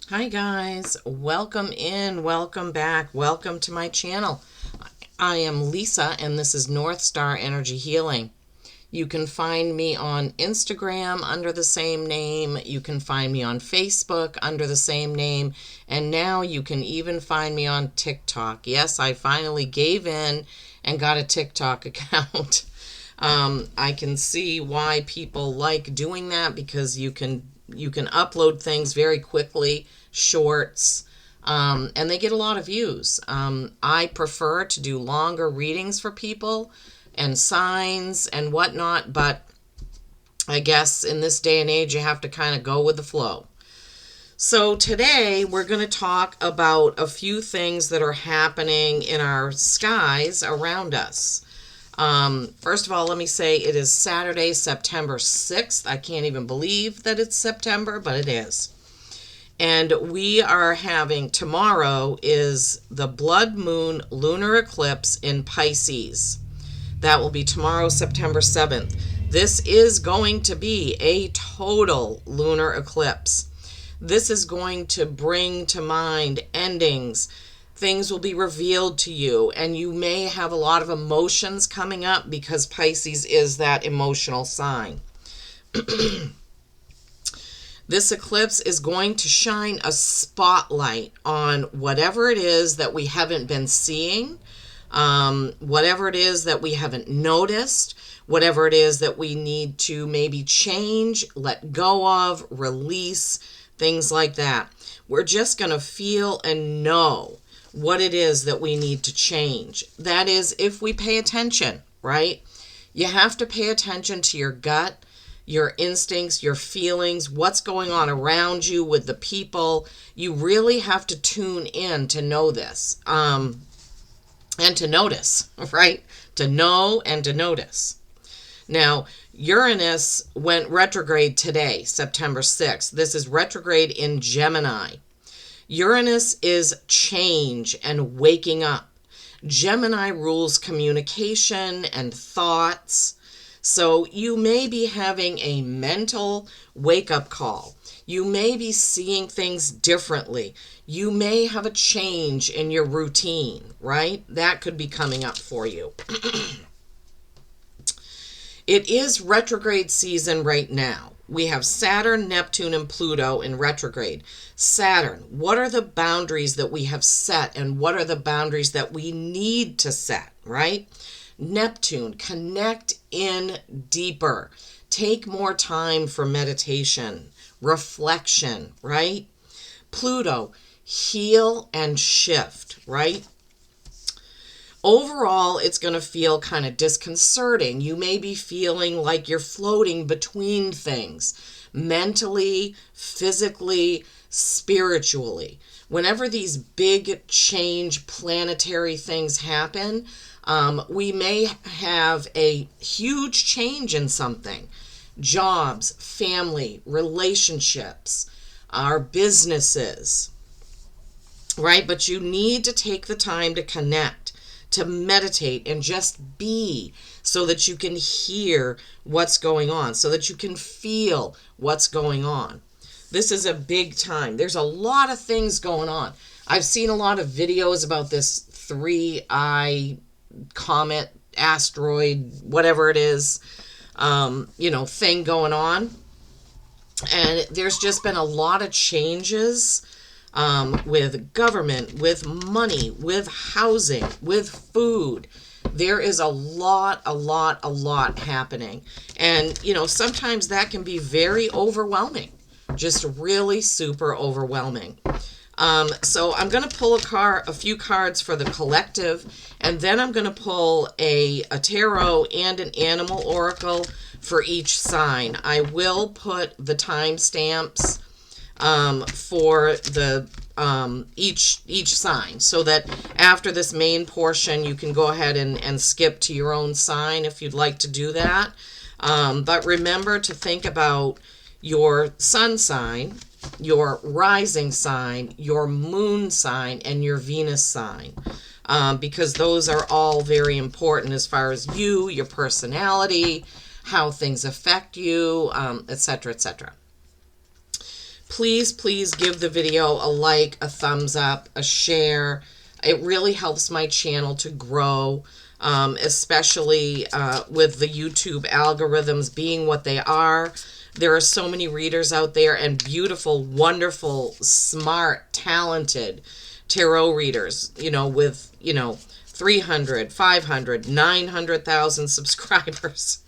Hi guys, welcome in, welcome back, welcome to my channel. I am Lisa and this is North Star Energy Healing. You can find me on Instagram under the same name, you can find me on Facebook under the same name, and now you can even find me on TikTok. Yes, I finally gave in and got a TikTok account. I can see why people like doing that because you can upload things very quickly, shorts, and they get a lot of views. I prefer to do longer readings for people and signs and whatnot, but I guess in this day and age you have to kind of go with the flow. So today we're going to talk about a few things that are happening in our skies around us. First of all, let me say it is Saturday, September 6th. I can't even believe that it's September, but it is. And we are having, tomorrow is the blood moon lunar eclipse in Pisces. That will be tomorrow, September 7th. This is going to be a total lunar eclipse. This is going to bring to mind endings. Things will be revealed to you, and you may have a lot of emotions coming up because Pisces is that emotional sign. This eclipse is going to shine a spotlight on whatever it is that we haven't been seeing, whatever it is that we haven't noticed, whatever it is that we need to maybe change, let go of, release, things like that. We're just going to feel and know what it is that we need to change. That is, if we pay attention, right? You have to pay attention to your gut, your instincts, your feelings, what's going on around you with the people. You really have to tune in to know this, and to notice, right? To know and to notice. Now, Uranus went retrograde today, September 6th. This is retrograde in Gemini. Uranus is change and waking up. Gemini rules communication and thoughts. So you may be having a mental wake-up call. You may be seeing things differently. You may have a change in your routine, right? That could be coming up for you. It is retrograde season right now. We have Saturn, Neptune, and Pluto in retrograde. Saturn, what are the boundaries that we have set and what are the boundaries that we need to set, right? Neptune, connect in deeper. Take more time for meditation, reflection, right? Pluto, heal and shift, right? Overall, it's going to feel kind of disconcerting. You may be feeling like you're floating between things, mentally, physically, spiritually. Whenever these big change planetary things happen, we may have a huge change in something. Jobs, family, relationships, our businesses, right? But you need to take the time to connect, to meditate, and just be, so that you can hear what's going on, so that you can feel what's going on. This is a big time. There's a lot of things going on. I've seen a lot of videos about this 3-eye comet, asteroid, whatever it is, thing going on. And there's just been a lot of changes with government, with money, with housing, with food. There is a lot happening. And, sometimes that can be very overwhelming, just really super overwhelming. So I'm going to pull a few cards for the collective, and then I'm going to pull a tarot and an animal oracle for each sign. I will put the timestamps for the each sign, so that after this main portion you can go ahead and skip to your own sign if you'd like to do that. But remember to think about your sun sign, your rising sign, your moon sign, and your Venus sign, because those are all very important as far as you, your personality, how things affect you, etc., etc. Please, please give the video a like, a thumbs up, a share. It really helps my channel to grow, especially with the YouTube algorithms being what they are. There are so many readers out there, and beautiful, wonderful, smart, talented tarot readers, with, 300, 500, 900,000 subscribers.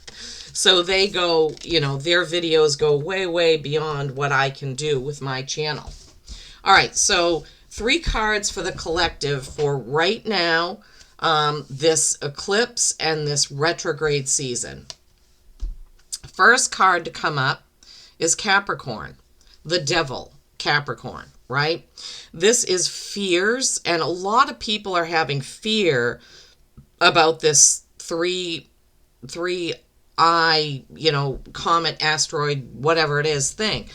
So they go, their videos go way, way beyond what I can do with my channel. All right, so 3 cards for the collective for right now, this eclipse and this retrograde season. First card to come up is Capricorn, the devil, Capricorn, right? This is fears, and a lot of people are having fear about this three eye, comet, asteroid, whatever it is thing.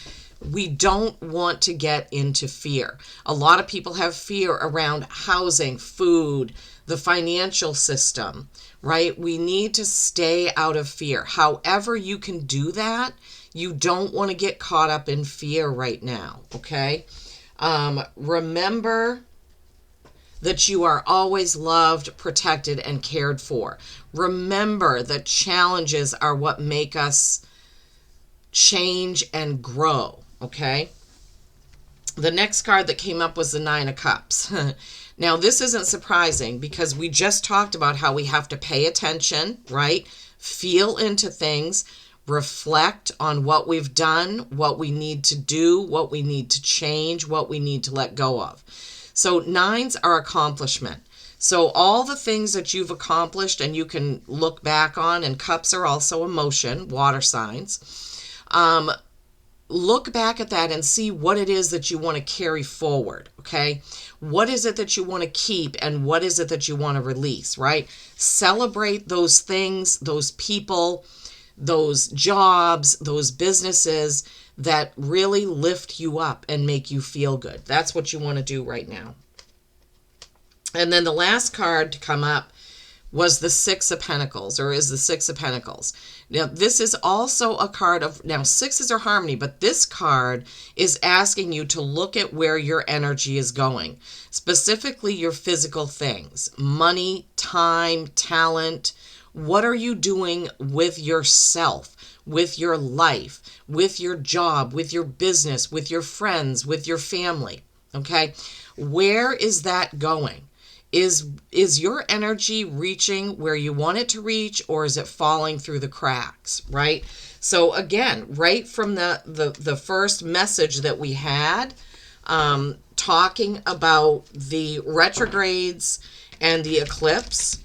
We don't want to get into fear. A lot of people have fear around housing, food, the financial system, right? We need to stay out of fear. However you can do that, you don't want to get caught up in fear right now, okay? Remember that you are always loved, protected, and cared for. Remember that challenges are what make us change and grow, okay? The next card that came up was the 9 of Cups. Now, this isn't surprising because we just talked about how we have to pay attention, right? Feel into things, reflect on what we've done, what we need to do, what we need to change, what we need to let go of. So 9s are accomplishment. So all the things that you've accomplished and you can look back on, and cups are also emotion, water signs. Look back at that and see what it is that you want to carry forward, okay? What is it that you want to keep and what is it that you want to release, right? Celebrate those things, those people, those jobs, those businesses that really lift you up and make you feel good. That's what you want to do right now. And then the last card to come up was the 6 of Pentacles, or is the 6 of Pentacles. Now, this is also a card of, now 6s are harmony, but this card is asking you to look at where your energy is going, specifically your physical things, money, time, talent. What are you doing with yourself, with your life, with your job, with your business, with your friends, with your family, okay? Where is that going? Is your energy reaching where you want it to reach, or is it falling through the cracks, right? So again, right from the first message that we had, talking about the retrogrades and the eclipse,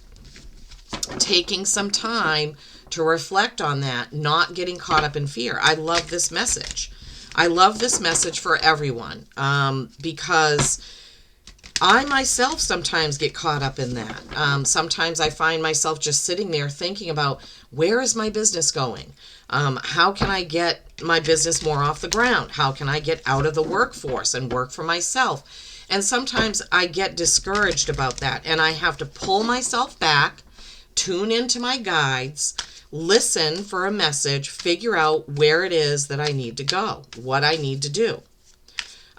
taking some time to reflect on that, not getting caught up in fear. I love this message. I love this message for everyone, because I myself sometimes get caught up in that. Sometimes I find myself just sitting there thinking about, where is my business going? How can I get my business more off the ground? How can I get out of the workforce and work for myself? And sometimes I get discouraged about that, and I have to pull myself back, tune into my guides, listen for a message, figure out where it is that I need to go, what I need to do.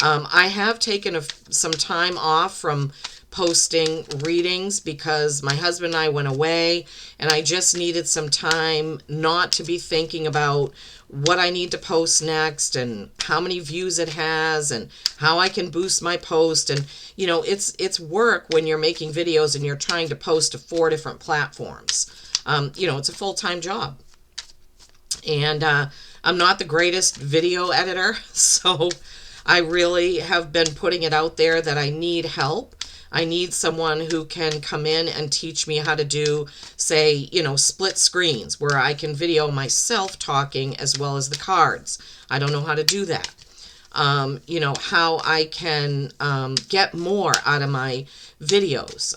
I have taken some time off from posting readings because my husband and I went away, and I just needed some time not to be thinking about what I need to post next and how many views it has and how I can boost my post. And, it's work when you're making videos and you're trying to post to 4 different platforms. It's a full-time job. And I'm not the greatest video editor, so I really have been putting it out there that I need help. I need someone who can come in and teach me how to do, say, split screens where I can video myself talking as well as the cards. I don't know how to do that. How I can get more out of my videos.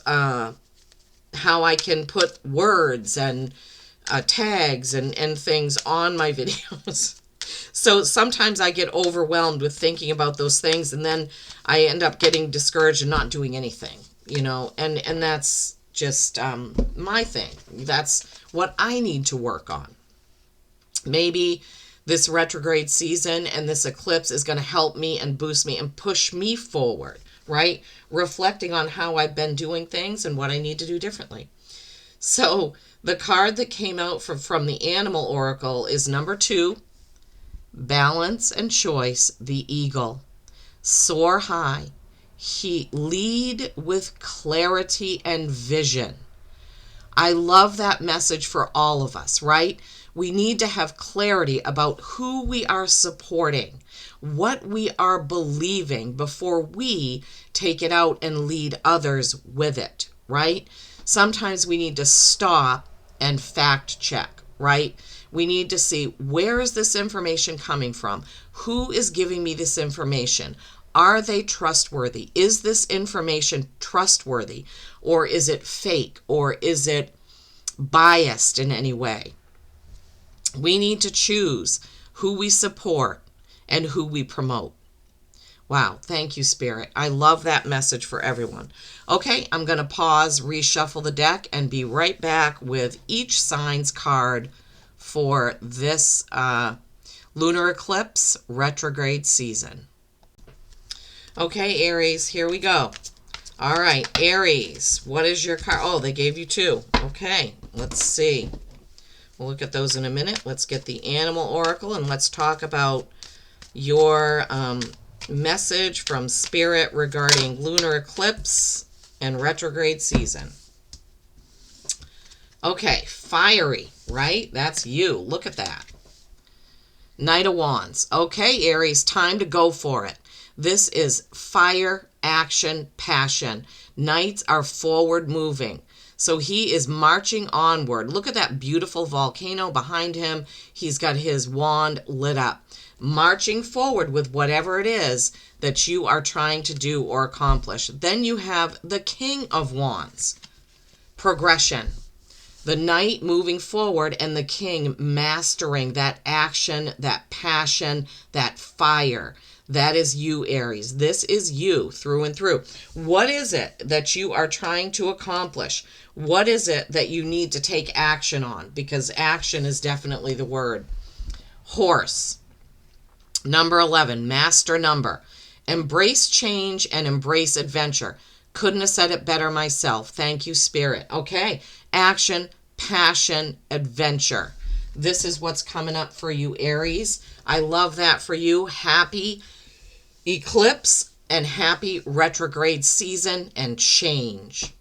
How I can put words and tags and things on my videos. So sometimes I get overwhelmed with thinking about those things, and then I end up getting discouraged and not doing anything, and that's just my thing. That's what I need to work on. Maybe This retrograde season and this eclipse is going to help me and boost me and push me forward, right? Reflecting on how I've been doing things and what I need to do differently. So the card that came out from the Animal Oracle is number 2, Balance and Choice, the Eagle. Soar high. Lead with clarity and vision. I love that message for all of us, right? We need to have clarity about who we are supporting, what we are believing before we take it out and lead others with it, right? Sometimes we need to stop and fact check, right? We need to see, where is this information coming from? Who is giving me this information? Are they trustworthy? Is this information trustworthy? Or is it fake? Or is it biased in any way? We need to choose who we support and who we promote. Wow, thank you, Spirit. I love that message for everyone. Okay, I'm going to pause, reshuffle the deck, and be right back with each sign's card for this lunar eclipse retrograde season. Okay, Aries, here we go. All right, Aries, what is your card? Oh, they gave you 2. Okay, let's see. We'll look at those in a minute. Let's get the Animal Oracle and let's talk about your message from Spirit regarding lunar eclipse and retrograde season. Okay, fiery, right? That's you. Look at that. Knight of Wands. Okay, Aries, time to go for it. This is fire, action, passion. Knights are forward moving. So he is marching onward. Look at that beautiful volcano behind him. He's got his wand lit up. Marching forward with whatever it is that you are trying to do or accomplish. Then you have the King of Wands. Progression. The Knight moving forward and the King mastering that action, that passion, that fire. That is you, Aries. This is you through and through. What is it that you are trying to accomplish? What is it that you need to take action on? Because action is definitely the word. Horse. Number 11, master number. Embrace change and embrace adventure. Couldn't have said it better myself. Thank you, Spirit. Okay, action, passion, adventure. This is what's coming up for you, Aries. I love that for you. Happy eclipse and happy retrograde season and change.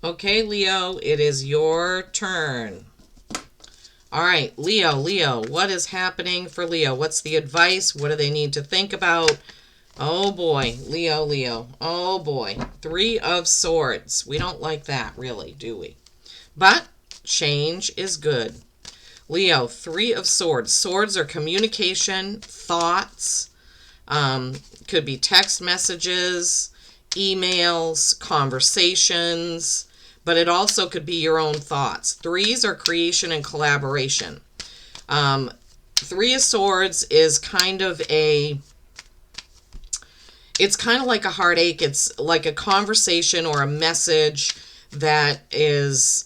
Okay, Leo, it is your turn. All right, Leo, what is happening for Leo? What's the advice? What do they need to think about? Oh boy, Leo. Oh boy. 3 of Swords. We don't like that, really, do we? But change is good. Leo, 3 of Swords. Swords are communication, thoughts, could be text messages, emails, conversations, but it also could be your own thoughts. 3s are creation and collaboration. 3 of Swords is kind of it's kind of like a heartache. It's like a conversation or a message that is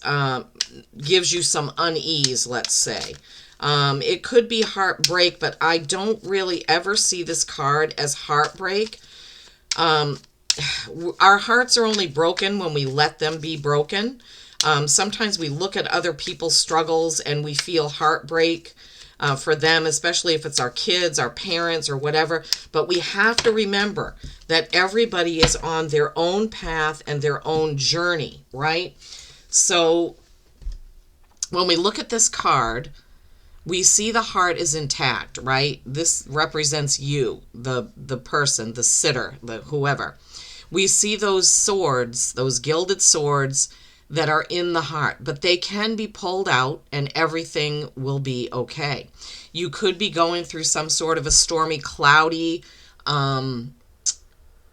gives you some unease, let's say. It could be heartbreak, but I don't really ever see this card as heartbreak. Our hearts are only broken when we let them be broken. Sometimes we look at other people's struggles and we feel heartbreak for them, especially if it's our kids, our parents, or whatever. But we have to remember that everybody is on their own path and their own journey, right? So when we look at this card, we see the heart is intact, right? This represents you, the person, the sitter, the whoever. We see those swords, those gilded swords that are in the heart, but they can be pulled out and everything will be okay. You could be going through some sort of a stormy, cloudy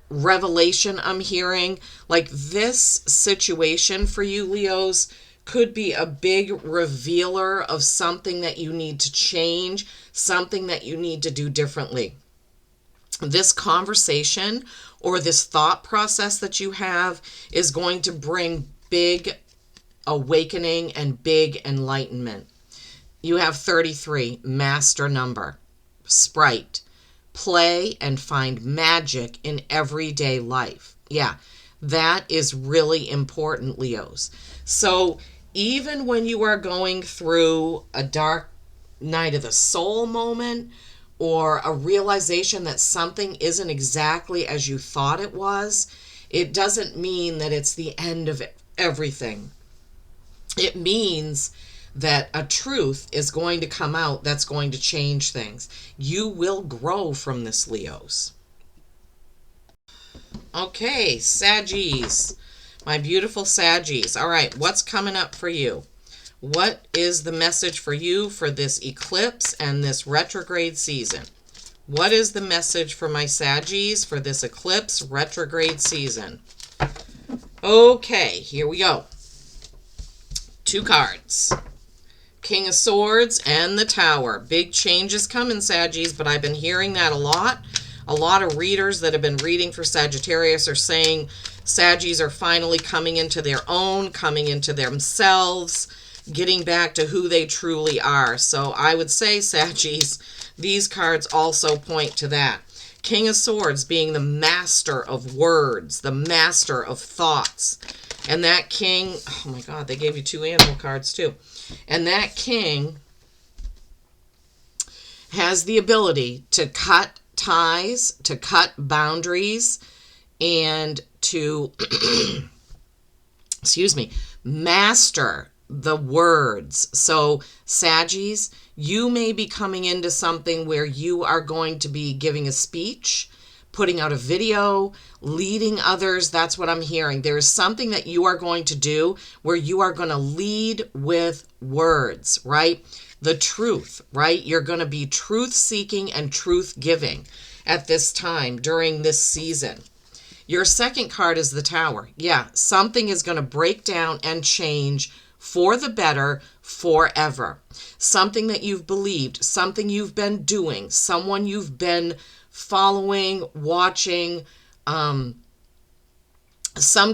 revelation, I'm hearing. Like this situation for you, Leos, could be a big revealer of something that you need to change, something that you need to do differently. This conversation or this thought process that you have is going to bring big awakening and big enlightenment. You have 33, master number, sprite. Play and find magic in everyday life. Yeah, that is really important, Leos. So even when you are going through a dark night of the soul moment, or a realization that something isn't exactly as you thought it was, it doesn't mean that it's the end of everything. It means that a truth is going to come out that's going to change things. You will grow from this, Leos. Okay, Saggies. My beautiful Saggies. All right, what's coming up for you? What is the message for you for this eclipse and this retrograde season? What is the message for my Saggies for this eclipse retrograde season? Okay, here we go. 2 cards. King of Swords and the Tower. Big changes coming, Saggies, but I've been hearing that a lot. A lot of readers that have been reading for Sagittarius are saying Saggies are finally coming into their own, coming into themselves, getting back to who they truly are. So I would say, Saggies, these cards also point to that. King of Swords being the master of words, the master of thoughts. And that king, oh my God, they gave you 2 animal cards too. And that king has the ability to cut ties, to cut boundaries, and to, excuse me, master the words. So, Saggies, you may be coming into something where you are going to be giving a speech, putting out a video, leading others. That's what I'm hearing. There is something that you are going to do where you are going to lead with words, right? The truth, right? You're going to be truth-seeking and truth-giving at this time during this season. Your second card is the Tower. Yeah, something is going to break down and change for the better forever. Something that you've believed, something you've been doing, someone you've been following, watching, some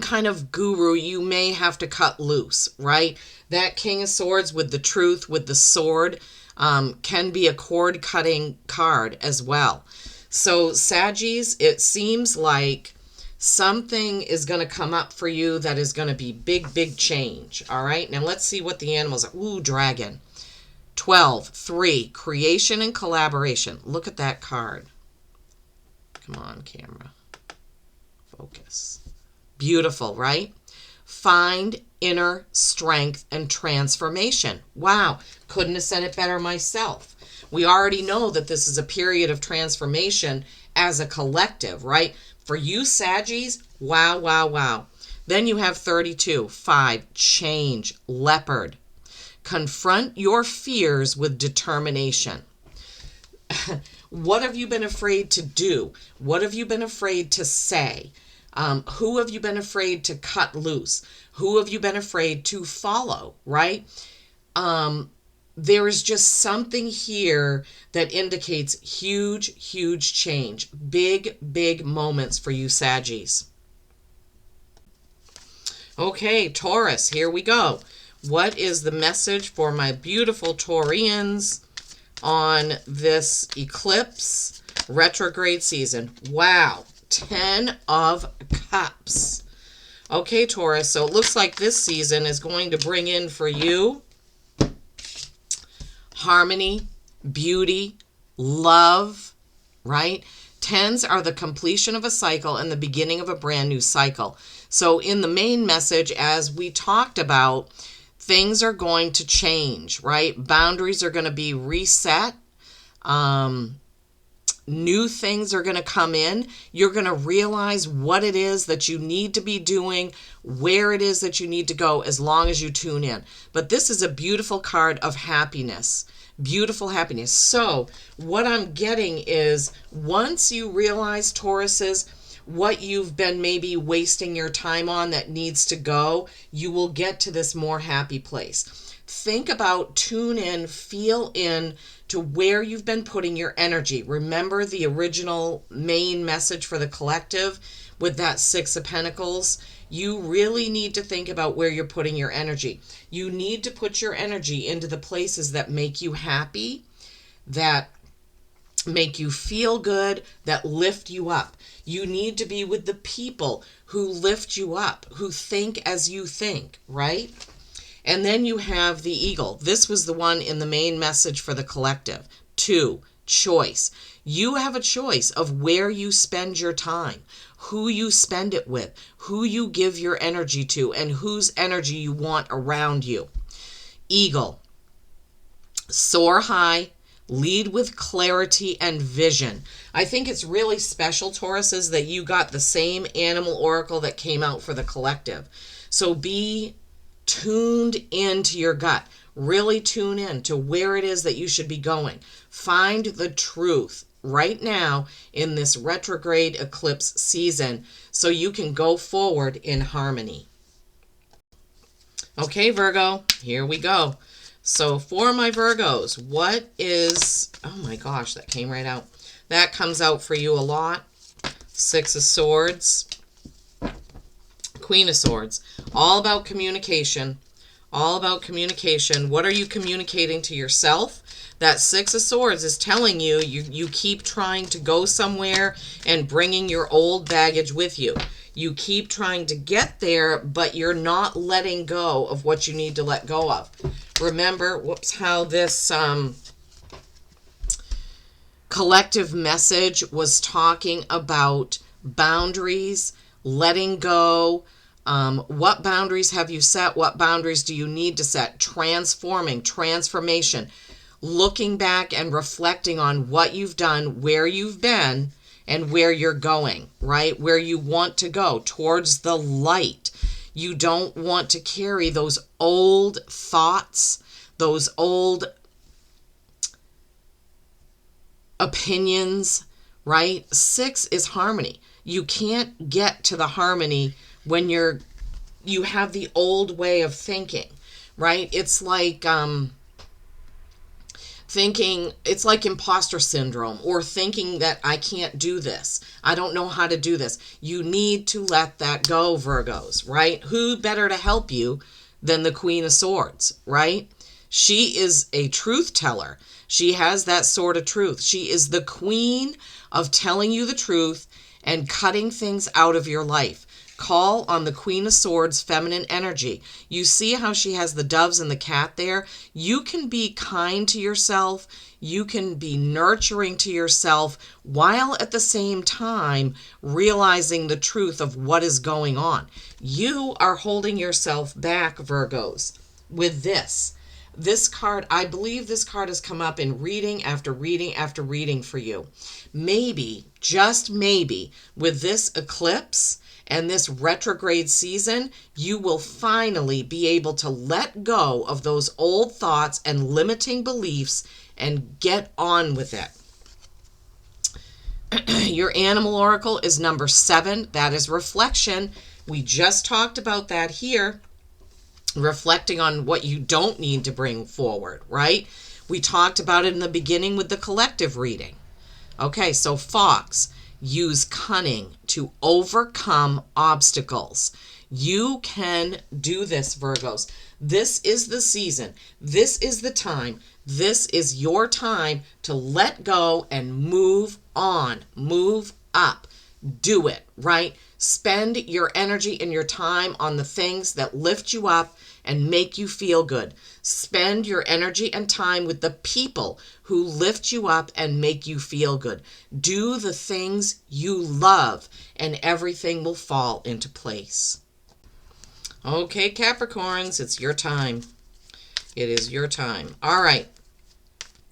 kind of guru you may have to cut loose, right? That King of Swords with the truth, with the sword, can be a cord-cutting card as well. So, Saggies, it seems like something is going to come up for you that is going to be big, big change. All right, now let's see what the animals are. Ooh, dragon. 12, 3, creation and collaboration. Look at that card. Come on, camera. Focus. Beautiful, right? Find inner strength and transformation. Wow, couldn't have said it better myself. We already know that this is a period of transformation as a collective, right? For you, Saggies, wow, wow, wow. Then you have 32, 5, change, leopard. Confront your fears with determination. What have you been afraid to do? What have you been afraid to say? Who have you been afraid to cut loose? Who have you been afraid to follow, right? There is just something here that indicates huge, huge change. Big, big moments for you, Saggies. Okay, Taurus, here we go. What is the message for my beautiful Taurians on this eclipse retrograde season? Wow, 10 of Cups. Okay, Taurus, so it looks like this season is going to bring in for you harmony, beauty, love, right? 10s are the completion of a cycle and the beginning of a brand new cycle. So in the main message, as we talked about, things are going to change, right? Boundaries are going to be reset. New things are going to come in. You're going to realize what it is that you need to be doing, where it is that you need to go, as long as you tune in. But this is a beautiful card of happiness. Beautiful happiness. So what I'm getting is, once you realize, Tauruses, what you've been maybe wasting your time on that needs to go, you will get to this more happy place. Think about, tune in, feel in to where you've been putting your energy. Remember the original main message for the collective with that Six of Pentacles? You really need to think about where you're putting your energy. You need to put your energy into the places that make you happy, that make you feel good, that lift you up. You need to be with the people who lift you up, who think as you think, right? And then you have the Eagle. This was the one in the main message for the collective. 2, choice. You have a choice of where you spend your time, who you spend it with, who you give your energy to, and whose energy you want around you. Eagle. Soar high. Lead with clarity and vision. I think it's really special, Tauruses, that you got the same animal oracle that came out for the collective. So be tuned into your gut. Really tune in to where it is that you should be going. Find the truth right now in this retrograde eclipse season so you can go forward in harmony. Okay, Virgo, here we go. So for my Virgos, what is, oh my gosh, that came right out. That comes out for you a lot. 6 of Swords, Queen of Swords, all about communication, all about communication. What are you communicating to yourself? That 6 of Swords is telling you, you keep trying to go somewhere and bringing your old baggage with you. You keep trying to get there, but you're not letting go of what you need to let go of. Remember, how this collective message was talking about boundaries, letting go. What boundaries have you set? What boundaries do you need to set? Transforming, transformation, looking back and reflecting on what you've done, where you've been, and where you're going, right? Where you want to go, towards the light. You don't want to carry those old thoughts, those old opinions, right? 6 is harmony. You can't get to the harmony when you have the old way of thinking, right? It's like it's like imposter syndrome, or thinking that I can't do this. I don't know how to do this. You need to let that go, Virgos, right? Who better to help you than the Queen of Swords, right? She is a truth teller. She has that sword of truth. She is the queen of telling you the truth and cutting things out of your life. Call on the Queen of Swords feminine energy. You see how she has the doves and the cat there? You can be kind to yourself. You can be nurturing to yourself while at the same time realizing the truth of what is going on. You are holding yourself back, Virgos, with this. This card, I believe this card has come up in reading after reading after reading for you. Maybe, just maybe, with this eclipse and this retrograde season, you will finally be able to let go of those old thoughts and limiting beliefs and get on with it. Your animal oracle is number 7. That is reflection. We just talked about that here. Reflecting on what you don't need to bring forward, right? We talked about it in the beginning with the collective reading. Okay, so Fox, use cunning to overcome obstacles. You can do this, Virgos. This is the season. This is the time. This is your time to let go and move on, move up. Do it, right? Spend your energy and your time on the things that lift you up and make you feel good. Spend your energy and time with the people who lift you up and make you feel good. Do the things you love, and everything will fall into place. Okay, Capricorns, it's your time. It is your time. All right.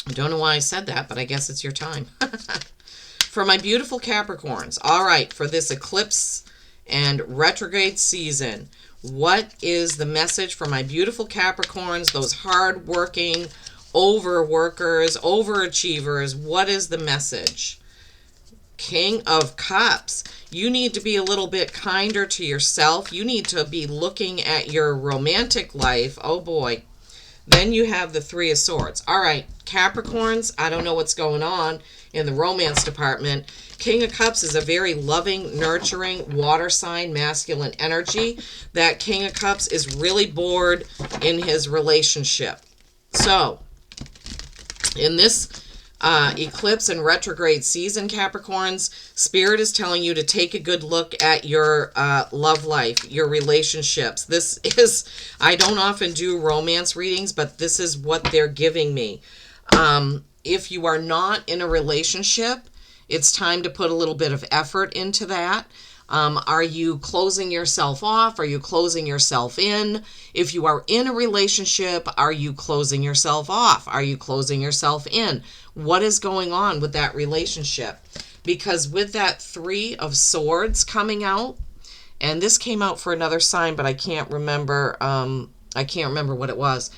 I don't know why I said that, but I guess it's your time. For my beautiful Capricorns, all right, for this eclipse and retrograde season, what is the message for my beautiful Capricorns, those hard-working, overworkers, overachievers? What is the message? King of Cups. You need to be a little bit kinder to yourself. You need to be looking at your romantic life. Oh, boy. Then you have the Three of Swords. All right, Capricorns, I don't know what's going on in the romance department. King of Cups is a very loving, nurturing, water sign, masculine energy. That King of Cups is really bored in his relationship. So, in this eclipse and retrograde season, Capricorns, Spirit is telling you to take a good look at your love life, your relationships. This is, I don't often do romance readings, but this is what they're giving me. If you are not in a relationship, it's time to put a little bit of effort into that. Are you closing yourself off? Are you closing yourself in? If you are in a relationship, are you closing yourself off? Are you closing yourself in? What is going on with that relationship? Because with that Three of Swords coming out, and this came out for another sign, but I can't remember. I can't remember what it was.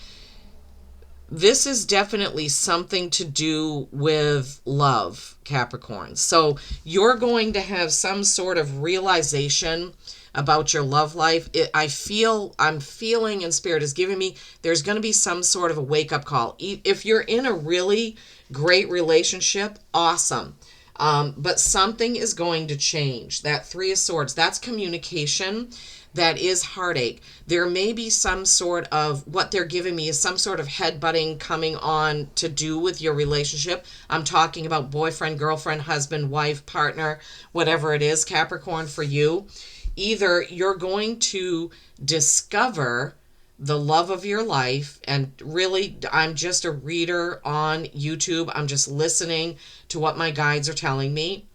This is definitely something to do with love, Capricorn. So you're going to have some sort of realization about your love life. I'm feeling, and Spirit is giving me, there's going to be some sort of a wake-up call. If you're in a really great relationship, awesome. But something is going to change. That Three of Swords, that's communication. That is heartache. There may be some sort of, what they're giving me is some sort of headbutting coming on to do with your relationship. I'm talking about boyfriend, girlfriend, husband, wife, partner, whatever it is, Capricorn, for you. Either you're going to discover the love of your life, and really, I'm just a reader on YouTube. I'm just listening to what my guides are telling me.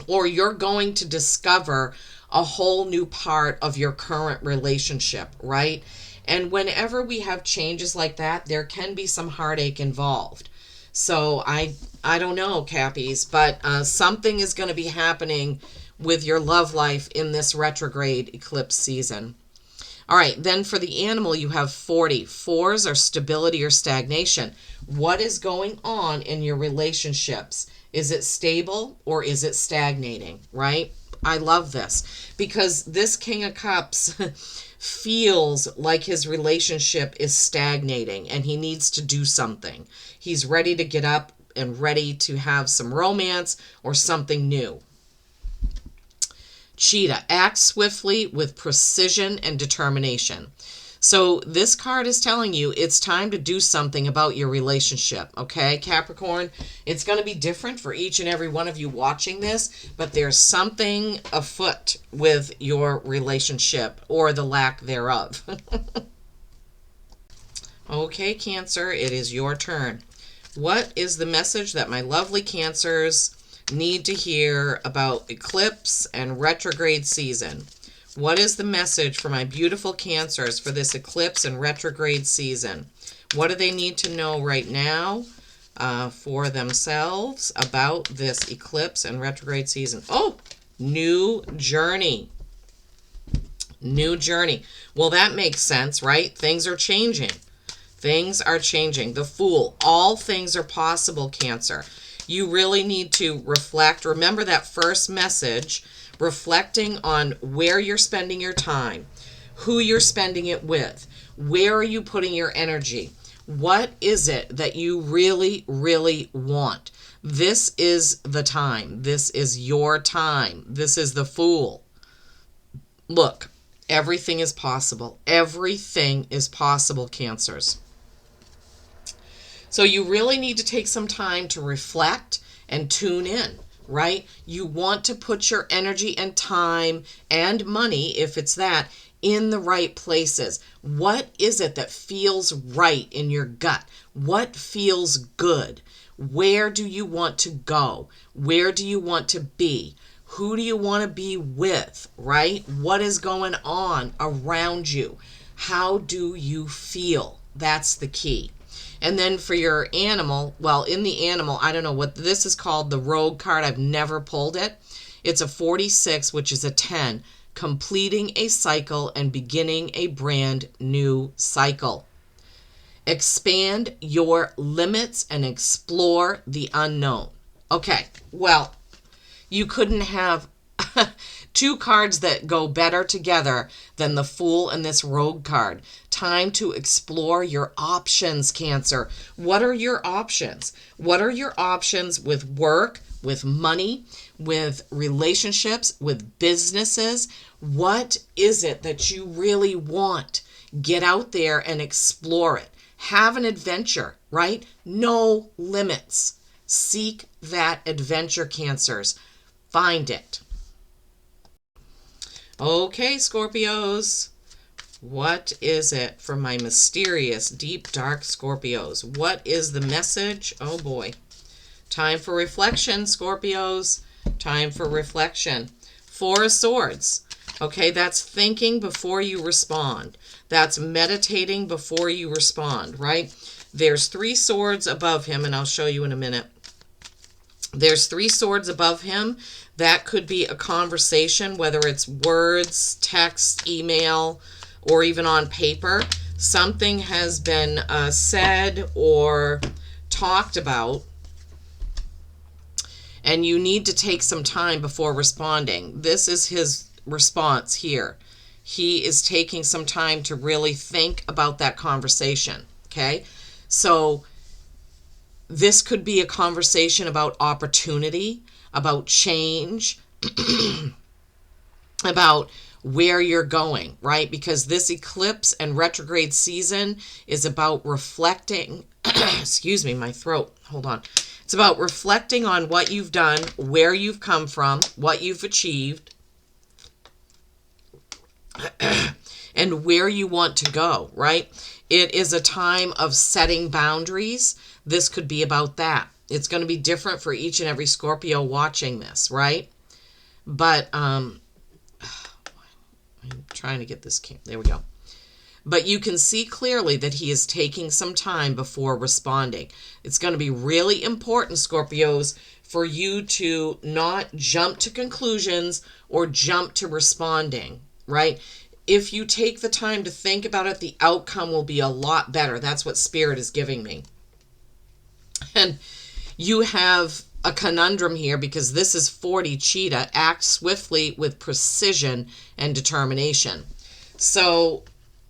Or you're going to discover a whole new part of your current relationship, right? And whenever we have changes like that, there can be some heartache involved. So I don't know, Cappies, but something is going to be happening with your love life in this retrograde eclipse season. All right, then for the animal, you have 40. Fours are stability or stagnation. What is going on in your relationships? Is it stable or is it stagnating, right? I love this because this King of Cups feels like his relationship is stagnating and he needs to do something. He's ready to get up and ready to have some romance or something new. Cheetah, act swiftly with precision and determination. So this card is telling you it's time to do something about your relationship, okay, Capricorn? It's going to be different for each and every one of you watching this, but there's something afoot with your relationship or the lack thereof. Okay, Cancer, it is your turn. What is the message that my lovely Cancers need to hear about eclipse and retrograde season? What is the message for my beautiful Cancers for this eclipse and retrograde season? What do they need to know right now for themselves about this eclipse and retrograde season? Oh, new journey. New journey. Well, that makes sense, right? Things are changing. Things are changing. The Fool. All things are possible, Cancer. You really need to reflect. Remember that first message, reflecting on where you're spending your time, who you're spending it with, where are you putting your energy, what is it that you really, really want. This is the time. This is your time. This is the Fool. Look, everything is possible. Everything is possible, Cancers. So you really need to take some time to reflect and tune in, right? You want to put your energy and time and money, if it's that, in the right places. What is it that feels right in your gut? What feels good? Where do you want to go? Where do you want to be? Who do you want to be with, right? What is going on around you? How do you feel? That's the key. And then for your animal, well, in the animal, I don't know what this is called, the Rogue card. I've never pulled it. It's a 46, which is a 10, completing a cycle and beginning a brand new cycle. Expand your limits and explore the unknown. Okay, well, you couldn't have Two cards that go better together than the Fool and this Rogue card. Time to explore your options, Cancer. What are your options? What are your options with work, with money, with relationships, with businesses? What is it that you really want? Get out there and explore it. Have an adventure, right? No limits. Seek that adventure, Cancers. Find it. Okay, Scorpios. What is it for my mysterious, deep, dark Scorpios? What is the message? Oh boy. Time for reflection, Scorpios. Time for reflection. Four of Swords. Okay, that's thinking before you respond. That's meditating before you respond, right? There's 3 swords above him, and I'll show you in a minute. There's 3 swords above him. That could be a conversation, whether it's words, text, email, or even on paper. Something has been said or talked about, and you need to take some time before responding. This is his response here. He is taking some time to really think about that conversation, okay? So this could be a conversation about opportunity, about change, about where you're going, right? Because this eclipse and retrograde season is about reflecting. Excuse me, my throat. Hold on. It's about reflecting on what you've done, where you've come from, what you've achieved, and where you want to go, right? It is a time of setting boundaries. This could be about that. It's going to be different for each and every Scorpio watching this, right? But I'm trying to get this. There we go. But you can see clearly that he is taking some time before responding. It's going to be really important, Scorpios, for you to not jump to conclusions or jump to responding, right? If you take the time to think about it, the outcome will be a lot better. That's what Spirit is giving me. And you have a conundrum here because this is 40 Cheetah. Act swiftly with precision and determination. So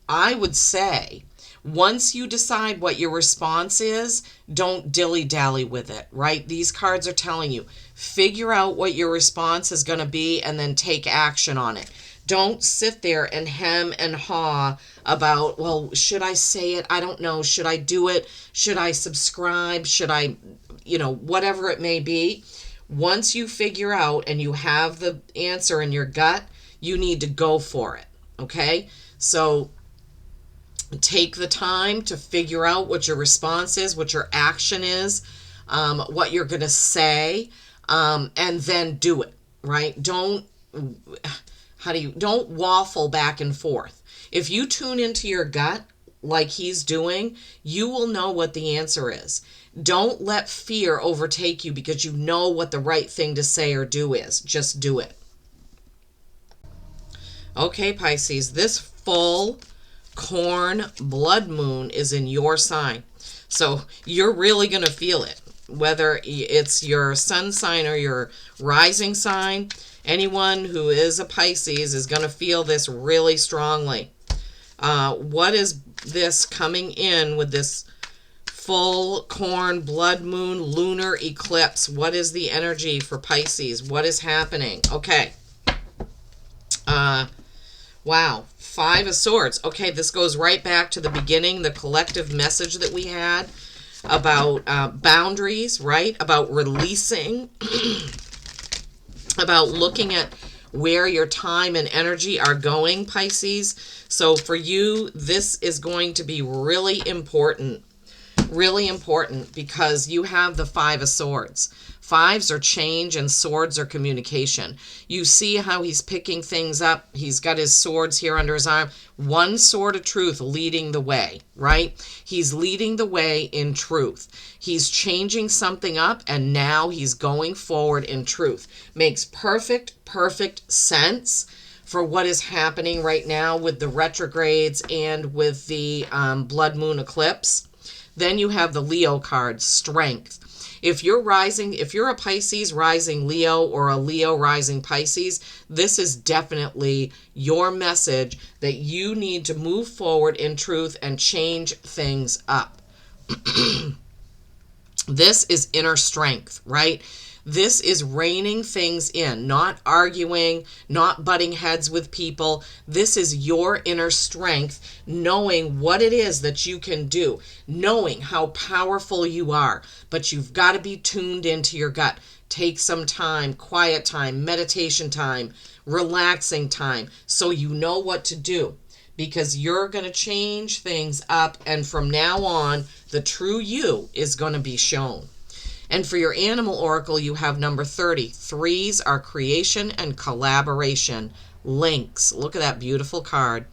I would say once you decide what your response is, don't dilly-dally with it, right? These cards are telling you, figure out what your response is going to be and then take action on it. Don't sit there and hem and haw about, well, should I say it? I don't know. Should I do it? Should I subscribe? Should I, whatever it may be. Once you figure out and you have the answer in your gut, you need to go for it, okay? So take the time to figure out what your response is, what your action is, what you're going to say, and then do it, right? Don't waffle back and forth. If you tune into your gut like he's doing, you will know what the answer is. Don't let fear overtake you because you know what the right thing to say or do is. Just do it. Okay, Pisces, this full corn blood moon is in your sign. So you're really going to feel it, whether it's your sun sign or your rising sign. Anyone who is a Pisces is going to feel this really strongly. What is this coming in with this full corn blood moon lunar eclipse? What is the energy for Pisces? What is happening? Okay. Wow. 5 of Swords. Okay, this goes right back to the beginning, the collective message that we had about boundaries, right? About releasing, about looking at where your time and energy are going, Pisces. So for you, this is going to be really important because you have the 5 of Swords. 5s are change and swords are communication. You see how he's picking things up. He's got his swords here under his arm. One sword of truth leading the way, right? He's leading the way in truth. He's changing something up and now he's going forward in truth. Makes perfect sense for what is happening right now with the retrogrades and with the blood moon eclipse. Then you have the Leo card, strength. If you're a Pisces rising Leo or a Leo rising Pisces, this is definitely your message that you need to move forward in truth and change things up. This is inner strength, right? This is reining things in, not arguing, not butting heads with people. This is your inner strength, knowing what it is that you can do, knowing how powerful you are. But you've got to be tuned into your gut. Take some time, quiet time, meditation time, relaxing time, so you know what to do. Because you're going to change things up, and from now on, the true you is going to be shown. And for your animal oracle, you have number 30. Threes are creation and collaboration. Links. Look at that beautiful card.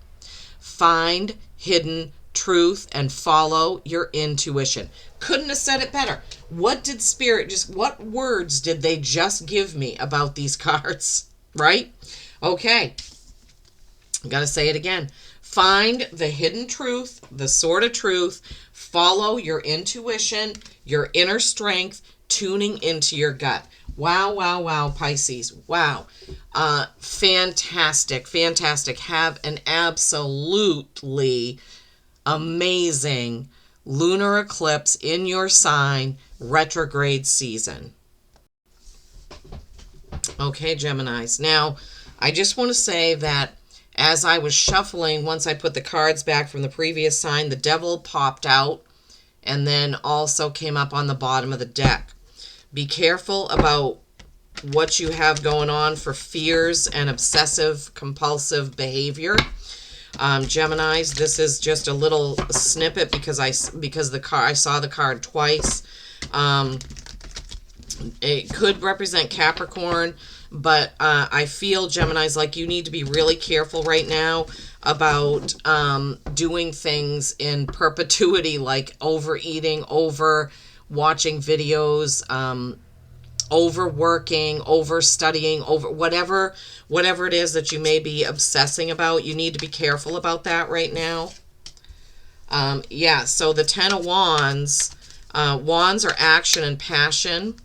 Find hidden truth and follow your intuition. Couldn't have said it better. What did Spirit what words did they just give me about these cards? Right? Okay. I'm going to say it again. Find the hidden truth, the sword of truth, follow your intuition, your inner strength, tuning into your gut. Wow, wow, wow, Pisces. Wow. Fantastic, fantastic. Have an absolutely amazing lunar eclipse in your sign, retrograde season. Okay, Geminis. Now, I just want to say that as I was shuffling, once I put the cards back from the previous sign, the devil popped out and then also came up on the bottom of the deck. Be careful about what you have going on for fears and obsessive compulsive behavior. Geminis, this is just a little snippet because I saw the card twice. It could represent Capricorn, but I feel, Geminis, like you need to be really careful right now about doing things in perpetuity, like overeating, over watching videos, overworking, overstudying, over whatever it is that you may be obsessing about. You need to be careful about that right now. Yeah, so the Ten of Wands, wands are action and passion.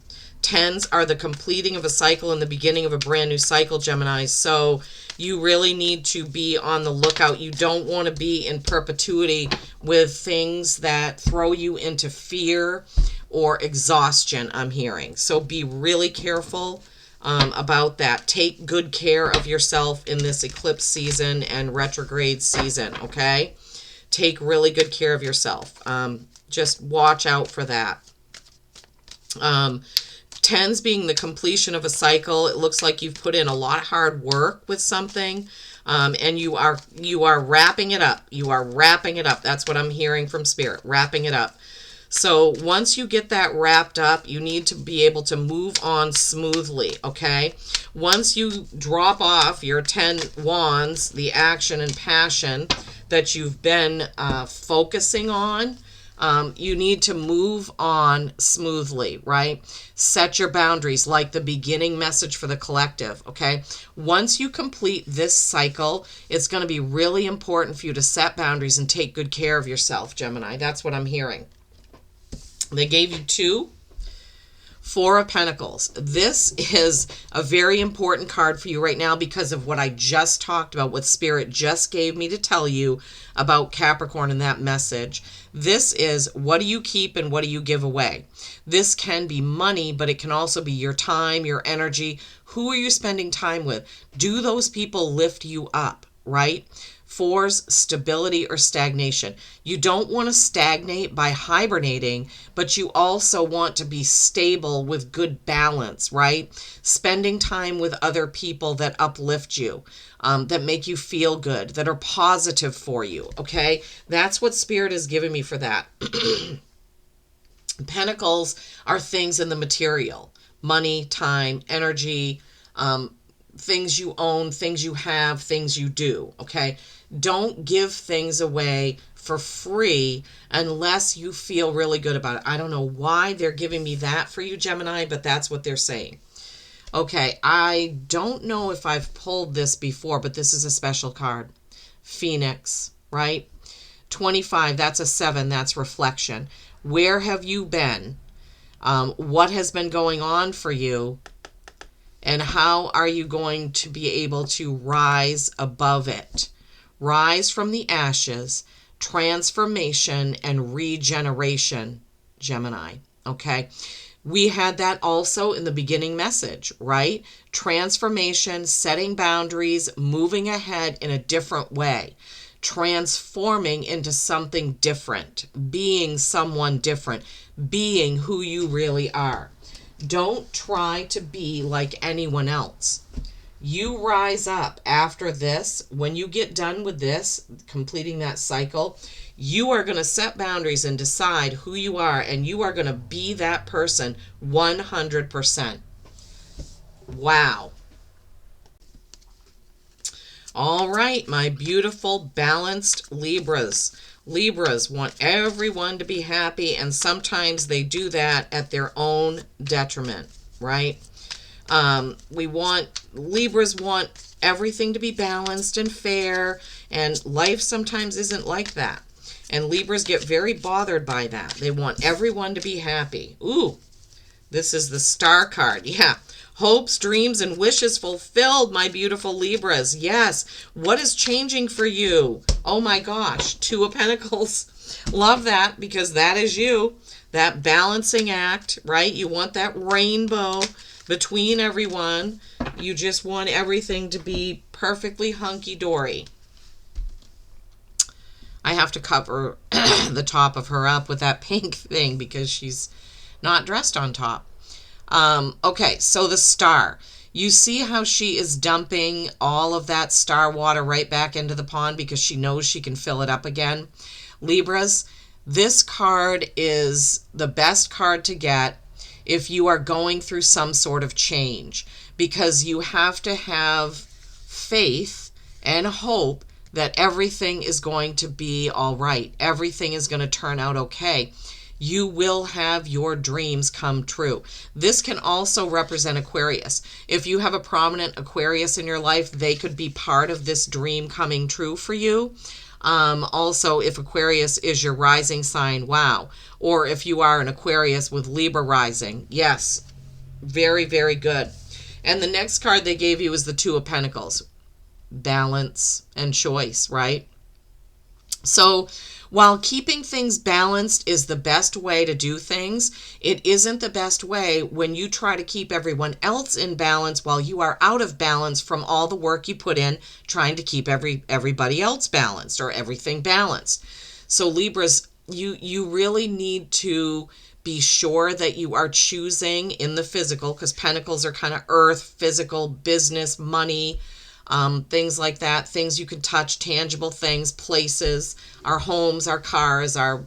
Tens are the completing of a cycle and the beginning of a brand new cycle, Gemini. So you really need to be on the lookout. You don't want to be in perpetuity with things that throw you into fear or exhaustion, I'm hearing. So be really careful about that. Take good care of yourself in this eclipse season and retrograde season, okay? Take really good care of yourself. Just watch out for that. Tens being the completion of a cycle. It looks like you've put in a lot of hard work with something, and you are wrapping it up. You are wrapping it up. That's what I'm hearing from Spirit, wrapping it up. So once you get that wrapped up, you need to be able to move on smoothly, okay? Once you drop off your 10 wands, the action and passion that you've been focusing on, you need to move on smoothly, right? Set your boundaries, like the beginning message for the collective, okay? Once you complete this cycle, it's going to be really important for you to set boundaries and take good care of yourself, Gemini. That's what I'm hearing. They gave you 2. 4 of Pentacles. This is a very important card for you right now because of what I just talked about, what Spirit just gave me to tell you about Capricorn and that message. This is, what do you keep and what do you give away? This can be money, but it can also be your time, your energy. Who are you spending time with? Do those people lift you up, right? 4's stability or stagnation. You don't want to stagnate by hibernating, but you also want to be stable with good balance, right? Spending time with other people that uplift you, that make you feel good, that are positive for you, okay? That's what Spirit is giving me for that. Pentacles are things in the material. Money, time, energy, things you own, things you have, things you do, okay? Don't give things away for free unless you feel really good about it. I don't know why they're giving me that for you, Gemini, but that's what they're saying. Okay, I don't know if I've pulled this before, but this is a special card. Phoenix, right? 25, that's a 7, that's reflection. Where have you been? What has been going on for you, and how are you going to be able to rise above it? Rise from the ashes, transformation, and regeneration, Gemini. Okay. We had that also in the beginning message, right? Transformation, setting boundaries, moving ahead in a different way, transforming into something different, being someone different, being who you really are. Don't try to be like anyone else. You rise up after this. When you get done with this, completing that cycle, you are going to set boundaries and decide who you are, and you are going to be that person 100%. Wow. All right, my beautiful balanced Libras. Libras want everyone to be happy, and sometimes they do that at their own detriment, right? Libras want everything to be balanced and fair, and life sometimes isn't like that. And Libras get very bothered by that. They want everyone to be happy. Ooh, this is the Star card. Yeah. Hopes, dreams, and wishes fulfilled, my beautiful Libras. Yes. What is changing for you? Oh my gosh. Two of Pentacles. Love that, because that is you. That balancing act, right? You want that rainbow between everyone. You just want everything to be perfectly hunky-dory. I have to cover the top of her up with that pink thing because she's not dressed on top. Okay, so the Star. You see how she is dumping all of that star water right back into the pond because she knows she can fill it up again. Libras, this card is the best card to get if you are going through some sort of change, because you have to have faith and hope that everything is going to be all right. Everything is going to turn out okay. You will have your dreams come true. This can also represent Aquarius. If you have a prominent Aquarius in your life, they could be part of this dream coming true for you. Also, if Aquarius is your rising sign, wow. Or if you are an Aquarius with Libra rising, yes, very, very good. And the next card they gave you is the Two of Pentacles. Balance and choice, right? So while keeping things balanced is the best way to do things, it isn't the best way when you try to keep everyone else in balance while you are out of balance from all the work you put in trying to keep everybody else balanced or everything balanced. So Libras, you really need to be sure that you are choosing in the physical, because Pentacles are kind of earth, physical, business, money, things like that, things you can touch, tangible things, places, our homes, our cars, our,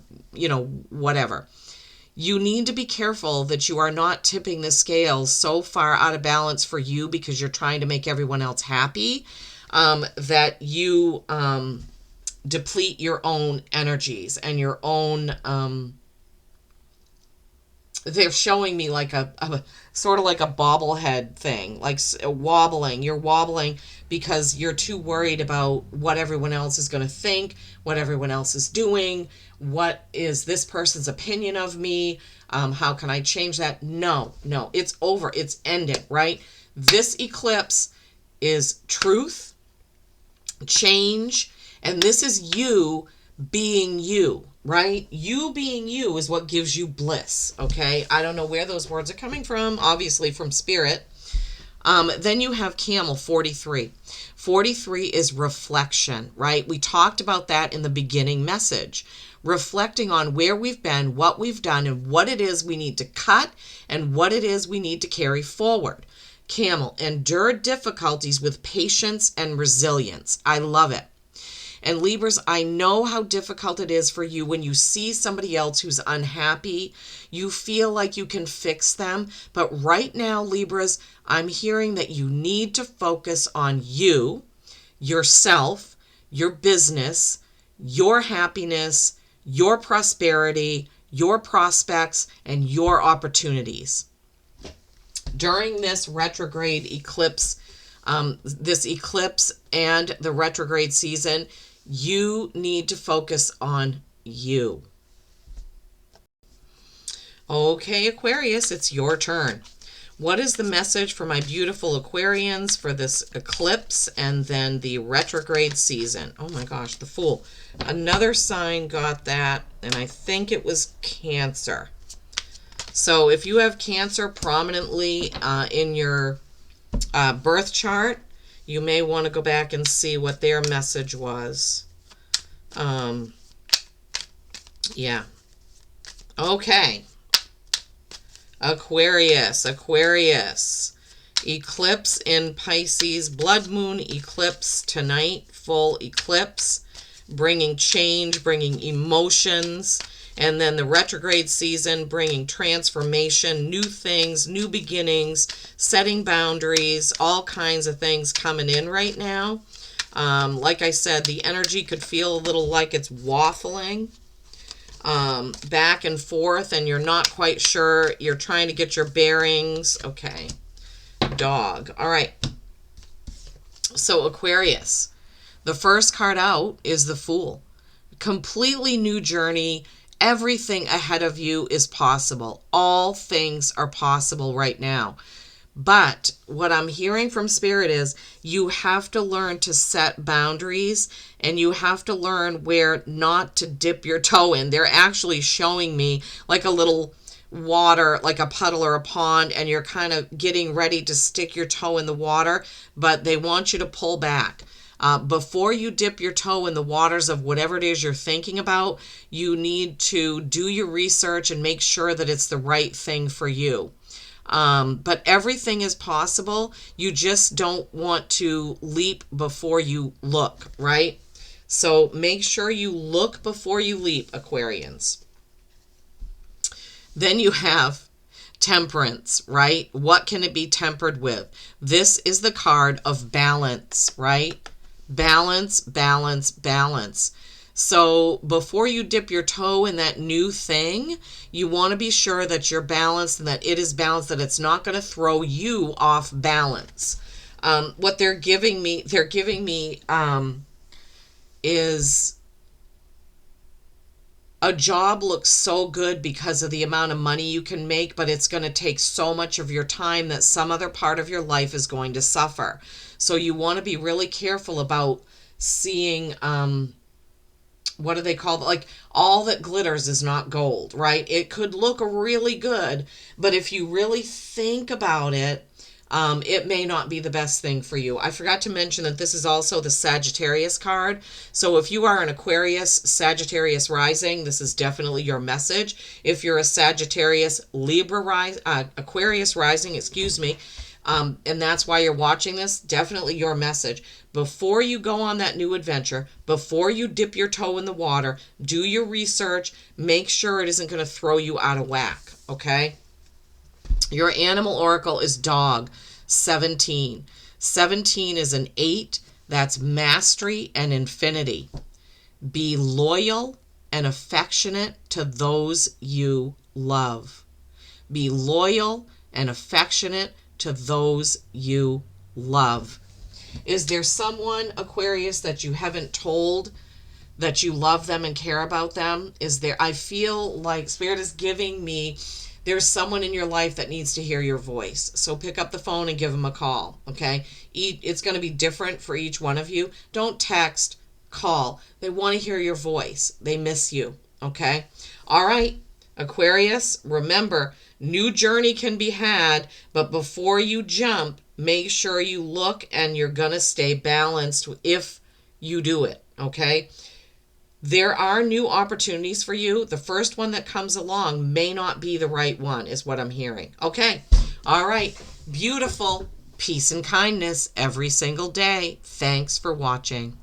whatever. You need to be careful that you are not tipping the scales so far out of balance for you because you're trying to make everyone else happy, that you deplete your own energies and your own, they're showing me like a sort of like a bobblehead thing, like wobbling. You're wobbling because you're too worried about what everyone else is going to think, what everyone else is doing, what is this person's opinion of me, how can I change that? No, it's over. It's ended, right? This eclipse is truth, change, and this is you being you. Right? You being you is what gives you bliss. Okay. I don't know where those words are coming from, obviously from spirit. Then you have Camel 43. 43 is reflection, right? We talked about that in the beginning message. Reflecting on where we've been, what we've done, and what it is we need to cut and what it is we need to carry forward. Camel, endure difficulties with patience and resilience. I love it. And Libras, I know how difficult it is for you when you see somebody else who's unhappy. You feel like you can fix them. But right now, Libras, I'm hearing that you need to focus on you, yourself, your business, your happiness, your prosperity, your prospects, and your opportunities. During this retrograde eclipse, this eclipse and the retrograde season, you need to focus on you. Okay, Aquarius, it's your turn. What is the message for my beautiful Aquarians for this eclipse and then the retrograde season? Oh my gosh, the Fool. Another sign got that, and I think it was Cancer. So if you have Cancer prominently in your birth chart, you may want to go back and see what their message was. Yeah. Okay. Aquarius. Eclipse in Pisces. Blood moon eclipse tonight. Full eclipse. Bringing change, bringing emotions. And then the retrograde season, bringing transformation, new things, new beginnings, setting boundaries, all kinds of things coming in right now. Like I said, the energy could feel a little like it's waffling back and forth, and you're not quite sure. You're trying to get your bearings. Okay. Dog. All right. So Aquarius, the first card out is the Fool. Completely new journey. Everything ahead of you is possible. All things are possible right now. But what I'm hearing from Spirit is you have to learn to set boundaries, and you have to learn where not to dip your toe in. They're actually showing me like a little water, like a puddle or a pond, and you're kind of getting ready to stick your toe in the water, but they want you to pull back. Before you dip your toe in the waters of whatever it is you're thinking about, you need to do your research and make sure that it's the right thing for you. But everything is possible. You just don't want to leap before you look, right? So make sure you look before you leap, Aquarians. Then you have Temperance, right? What can it be tempered with? This is the card of balance, right? Balance, balance, balance. So before you dip your toe in that new thing, you want to be sure that you're balanced and that it is balanced, that it's not going to throw you off balance. What they're giving me is a job looks so good because of the amount of money you can make, but it's going to take so much of your time that some other part of your life is going to suffer. So you want to be really careful about seeing, what do they call it? Like, all that glitters is not gold, right? It could look really good, but if you really think about it, it may not be the best thing for you. I forgot to mention that this is also the Sagittarius card. So if you are an Aquarius, Sagittarius rising, this is definitely your message. If you're a Sagittarius, Aquarius rising, excuse me, and that's why you're watching this, definitely your message. Before you go on that new adventure, before you dip your toe in the water, do your research, make sure it isn't going to throw you out of whack, okay? Your animal oracle is dog, 17. 17 is an 8. That's mastery and infinity. Be loyal and affectionate to those you love. Be loyal and affectionate to those you love. Is there someone, Aquarius, that you haven't told that you love them and care about them? I feel like Spirit is giving me, there's someone in your life that needs to hear your voice. So pick up the phone and give them a call, okay? It's going to be different for each one of you. Don't text, call. They want to hear your voice. They miss you, okay? All right, Aquarius, remember, new journey can be had, but before you jump, make sure you look, and you're going to stay balanced if you do it, okay? There are new opportunities for you. The first one that comes along may not be the right one, is what I'm hearing. Okay. All right. Beautiful. Peace and kindness every single day. Thanks for watching.